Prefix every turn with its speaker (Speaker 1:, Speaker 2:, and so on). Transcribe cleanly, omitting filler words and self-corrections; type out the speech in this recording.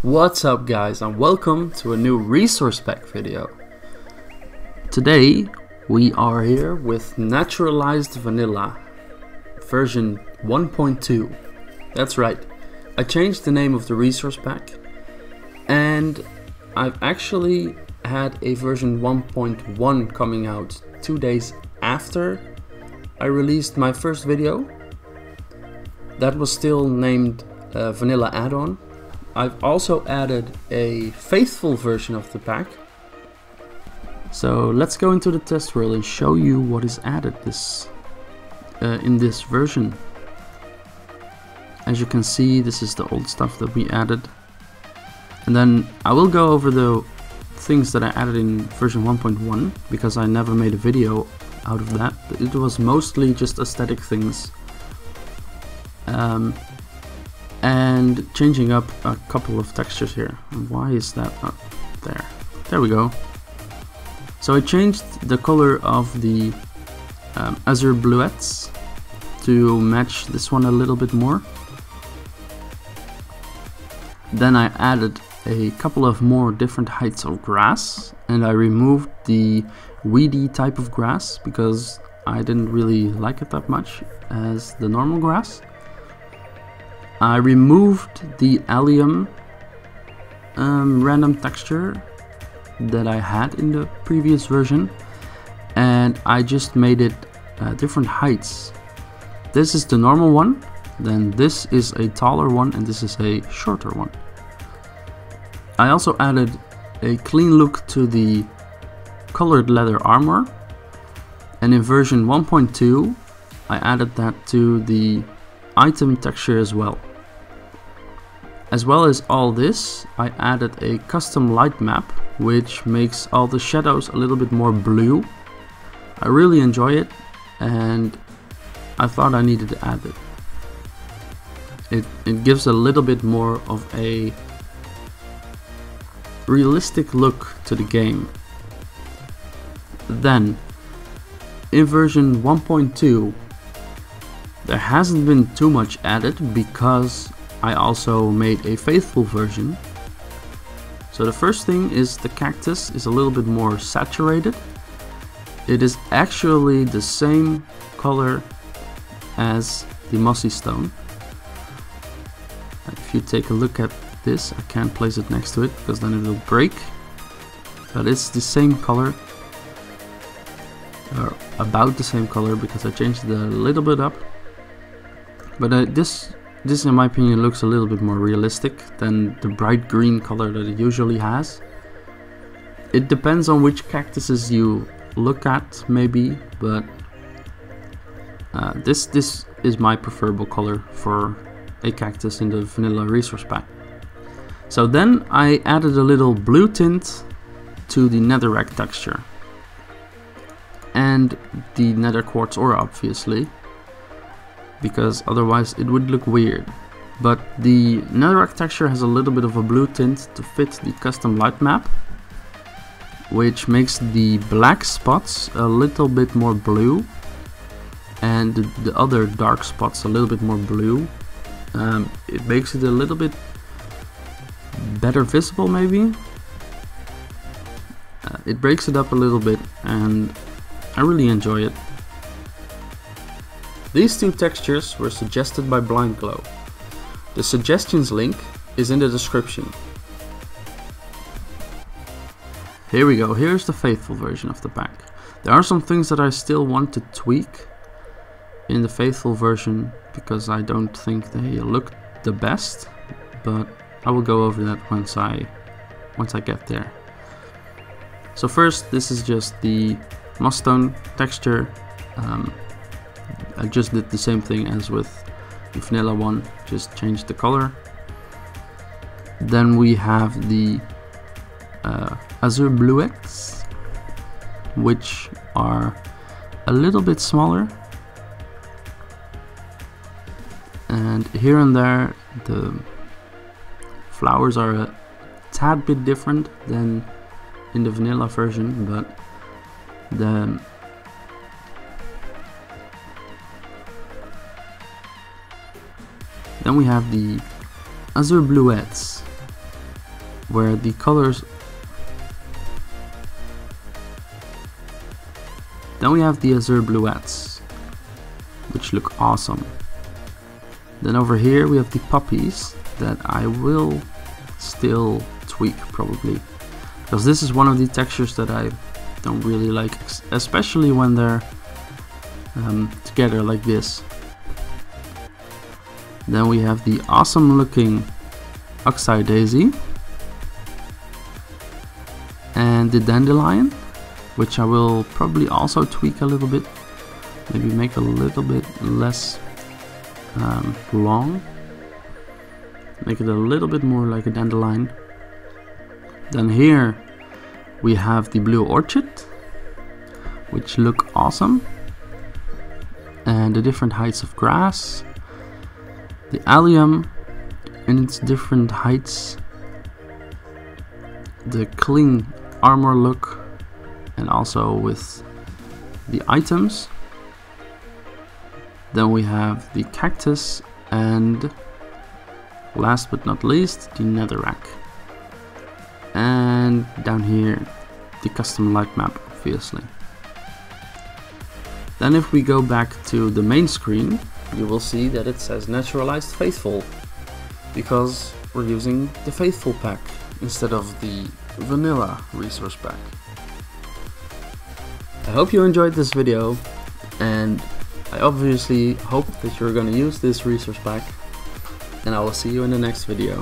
Speaker 1: What's up guys, and welcome to a new resource pack video. Today we are here with Naturalized Vanilla version 1.2. That's right, I changed the name of the resource pack and I've actually had a version 1.1 coming out 2 days after I released my first video. That was still named Vanilla Add-on. I've also added a faithful version of the pack. So let's go into the test world and show you what is added in this version. As you can see, this is the old stuff that we added. And then I will go over the things that I added in version 1.1 because I never made a video out of that. It was mostly just aesthetic things. And changing up a couple of textures here. And why is that not there? There we go. So I changed the color of the azure bluettes to match this one a little bit more. Then I added a couple of more different heights of grass, and I removed the weedy type of grass because I didn't really like it that much as the normal grass. I removed the allium random texture that I had in the previous version, and I just made it different heights. This is the normal one, then this is a taller one, and this is a shorter one. I also added a clean look to the colored leather armor, and in version 1.2 I added that to the item texture as well. As well as all this, I added a custom light map, which makes all the shadows a little bit more blue. I really enjoy it, and I thought I needed to add it. It gives a little bit more of a realistic look to the game. Then, in version 1.2, there hasn't been too much added because I also made a faithful version. So the first thing is the cactus is a little bit more saturated. It is actually the same color as the mossy stone. If you take a look at this, I can't place it next to it because then it will break. But it's the same color, or about the same color, because I changed it a little bit up. But this in my opinion looks a little bit more realistic than the bright green color that it usually has. It depends on which cactuses you look at maybe, but this is my preferable color for a cactus in the vanilla resource pack. So then I added a little blue tint to the netherrack texture and the nether quartz ore, obviously, because otherwise it would look weird. But the netherrack texture has a little bit of a blue tint to fit the custom light map, which makes the black spots a little bit more blue and the other dark spots a little bit more blue. It makes it a little bit better visible maybe. It breaks it up a little bit and I really enjoy it. These two textures were suggested by BlindGlow. The suggestions link is in the description. Here we go, here's the faithful version of the pack. There are some things that I still want to tweak in the faithful version because I don't think they look the best, but I will go over that once I get there. So first, this is just the moss stone texture. I just did the same thing as with the vanilla one, just changed the color. Then we have the azure bluettes, which are a little bit smaller, and here and there the flowers are a tad bit different than in the vanilla version, but then we have the azure bluettes, where the colors. Then we have the azure bluettes, which look awesome. Then over here we have the puppies that I will still tweak probably, because this is one of the textures that I don't really like, especially when they're together like this. Then we have the awesome looking oxeye daisy and the dandelion, which I will probably also tweak a little bit, maybe make a little bit less long, make it a little bit more like a dandelion. Then here we have the blue orchid, which look awesome, and the different heights of grass, the allium in its different heights, the clean armor look, and also with the items. Then we have the cactus, and last but not least the netherrack. And down here the custom light map, obviously. Then if we go back to the main screen, you will see that it says Naturalized Faithful, because we're using the Faithful pack instead of the vanilla resource pack. I hope you enjoyed this video, and I obviously hope that you're gonna use this resource pack, and I will see you in the next video.